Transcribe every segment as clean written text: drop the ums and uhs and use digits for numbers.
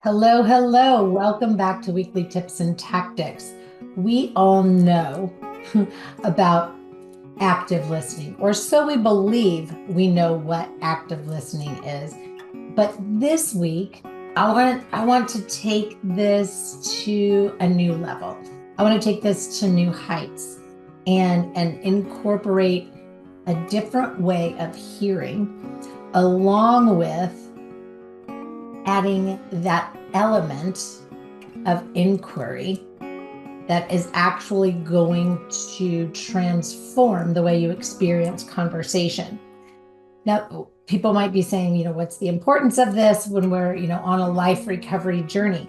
Hello, hello. Welcome back to Weekly Tips and Tactics. We all know about active listening, or so we believe we know what active listening is. But this week, I want to take this to a new level. I want to take this to new heights and incorporate a different way of hearing along with adding that element of inquiry that is actually going to transform the way you experience conversation. Now, people might be saying, what's the importance of this when we're, on a life recovery journey?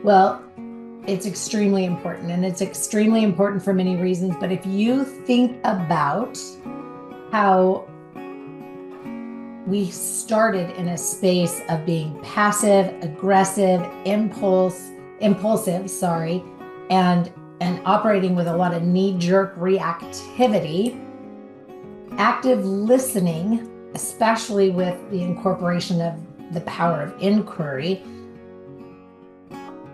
Well, it's extremely important, and it's extremely important for many reasons. But if you think about how we started in a space of being passive, aggressive, impulsive, and operating with a lot of knee-jerk reactivity. Active listening, especially with the incorporation of the power of inquiry,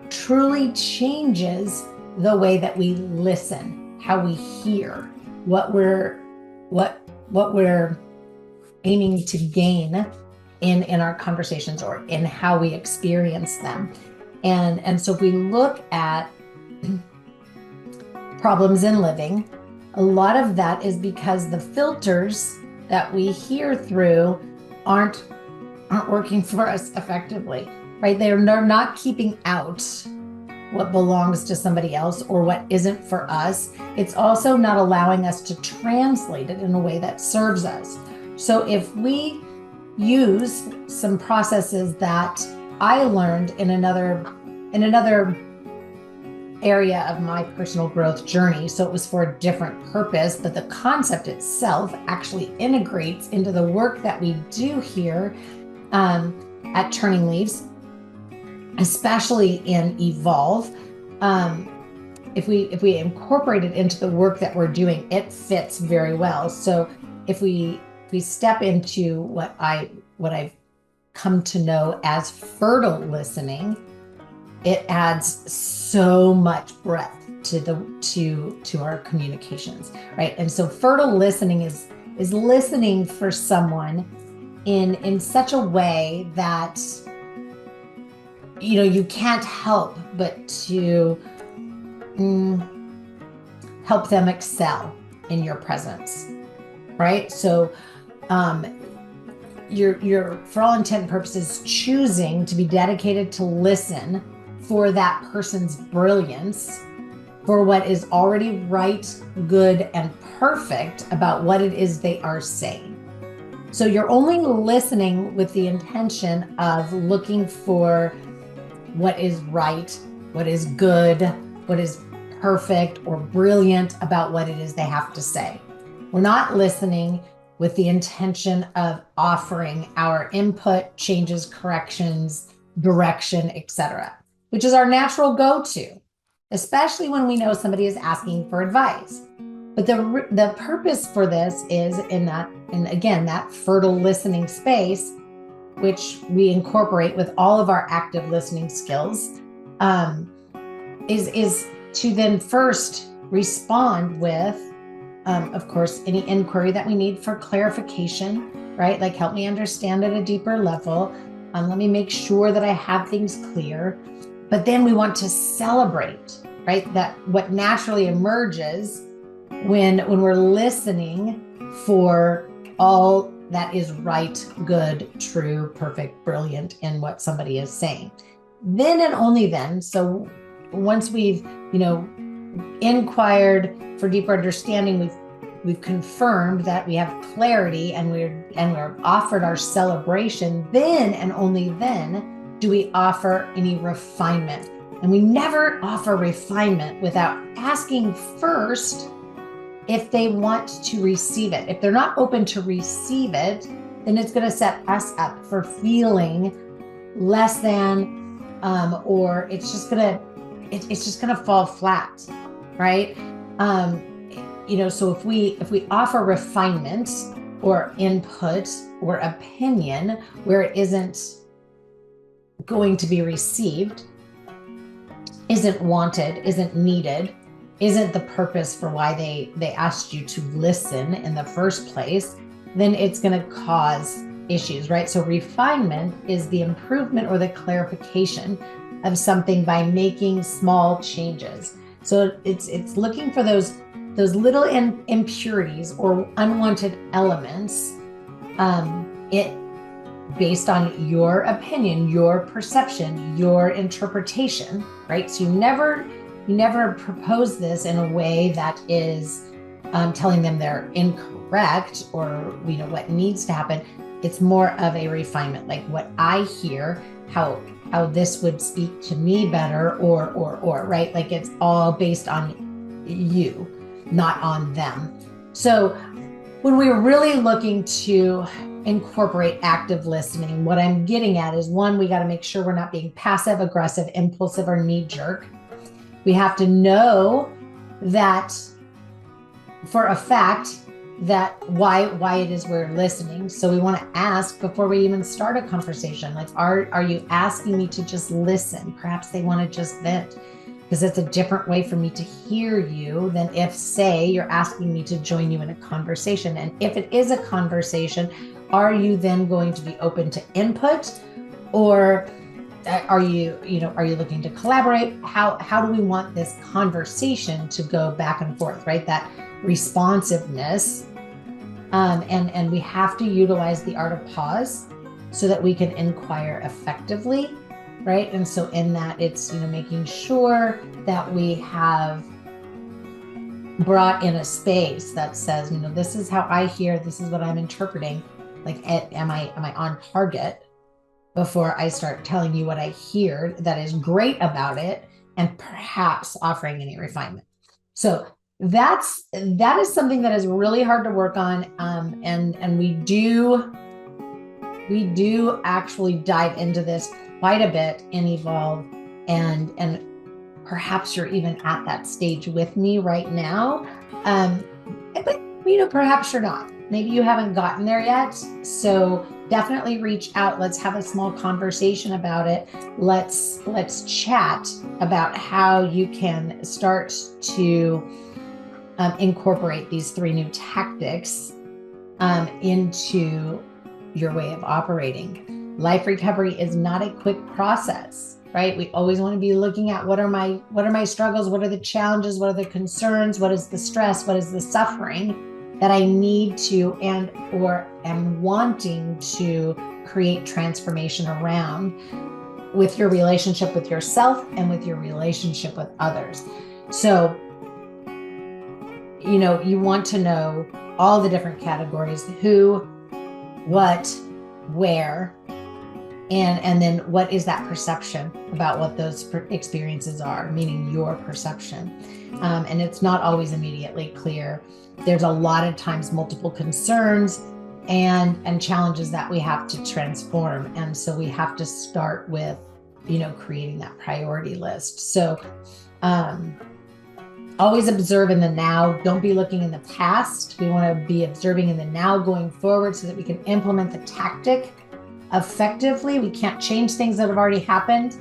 truly changes the way that we listen, how we hear, what we're aiming to gain in our conversations or in how we experience them. And so if we look at problems in living, a lot of that is because the filters that we hear through aren't working for us effectively, right? They're not keeping out what belongs to somebody else or what isn't for us. It's also not allowing us to translate it in a way that serves us. So if we use some processes that I learned in another area of my personal growth journey, so it was for a different purpose, but the concept itself actually integrates into the work that we do here at Turning Leaves, especially in Evolve. If we incorporate it into the work that we're doing, it fits very well. So if we step into what I've come to know as fertile listening, it adds so much breadth to our communications, right? And so fertile listening is listening for someone in such a way that you can't help but to help them excel in your presence, right? So you're for all intent and purposes choosing to be dedicated to listen for that person's brilliance, for what is already right, good, and perfect about what it is they are saying. So you're only listening with the intention of looking for what is right, what is good, what is perfect or brilliant about what it is they have to say. We're not listening with the intention of offering our input, changes, corrections, direction, etc., which is our natural go-to, especially when we know somebody is asking for advice. But the purpose for this is that fertile listening space, which we incorporate with all of our active listening skills, is to then first respond with, of course, any inquiry that we need for clarification, right? Like, help me understand at a deeper level. Let me make sure that I have things clear. But then we want to celebrate, right? That what naturally emerges when we're listening for all that is right, good, true, perfect, brilliant in what somebody is saying. Then and only then, so once we've, inquired for deeper understanding, we've confirmed that we have clarity and we're offered our celebration, then and only then do we offer any refinement. And we never offer refinement without asking first if they want to receive it. If they're not open to receive it, then it's going to set us up for feeling less than, or it's just going to fall flat, right? So if we offer refinement or input or opinion where it isn't going to be received, isn't wanted, isn't needed, isn't the purpose for why they asked you to listen in the first place, then it's going to cause issues, right? So refinement is the improvement or the clarification of something by making small changes. So it's looking for those little impurities or unwanted elements, it based on your opinion, your perception, your interpretation, right? So you never propose this in a way that is telling them they're incorrect or what needs to happen. It's more of a refinement, like what I hear, how this would speak to me better, or right? Like it's all based on you, not on them. So when we're really looking to incorporate active listening, what I'm getting at is, one, we got to make sure we're not being passive, aggressive, impulsive, or knee jerk. We have to know that for a fact that why it is we're listening. So we want to ask before we even start a conversation, like, are you asking me to just listen? Perhaps they want to just vent, because it's a different way for me to hear you than if, say, you're asking me to join you in a conversation. And if it is a conversation, are you then going to be open to input, or are you looking to collaborate? How do we want this conversation to go back and forth, right? That responsiveness, and we have to utilize the art of pause so that we can inquire effectively, right? And so in that, it's making sure that we have brought in a space that says, this is how I hear, this is what I'm interpreting. Like, am I on target before I start telling you what I hear that is great about it, and perhaps offering any refinement. So that is something that is really hard to work on, and we do actually dive into this quite a bit in Evolve, and perhaps you're even at that stage with me right now, but perhaps you're not. Maybe you haven't gotten there yet. So definitely reach out. Let's have a small conversation about it. Let's chat about how you can start to incorporate these 3 new tactics into your way of operating. Life recovery is not a quick process, right? We always want to be looking at what are my struggles, what are the challenges, what are the concerns, what is the stress, what is the suffering that I need to or am wanting to create transformation around with your relationship with yourself and with your relationship with others. So, you want to know all the different categories: who, what, where, and then what is that perception about what those experiences are, meaning your perception. And it's not always immediately clear. There's a lot of times multiple concerns and challenges that we have to transform. And so we have to start with, creating that priority list. So always observe in the now. Don't be looking in the past. We want to be observing in the now going forward so that we can implement the tactic effectively. We can't change things that have already happened.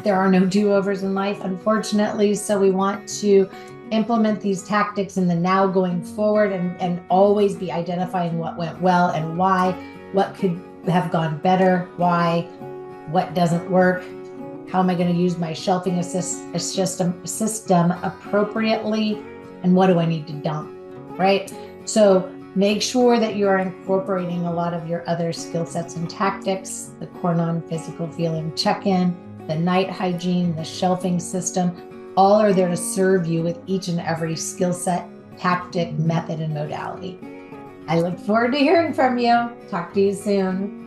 There are no do-overs in life, unfortunately. So we want to implement these tactics in the now going forward, and always be identifying what went well and why, what could have gone better, why, what doesn't work, how am I going to use my shelving system appropriately, and what do I need to dump, right? So make sure that you are incorporating a lot of your other skill sets and tactics, the core non-physical feeling check-in, the night hygiene, the shelving system. All are there to serve you with each and every skill set, tactic, method, and modality. I look forward to hearing from you. Talk to you soon.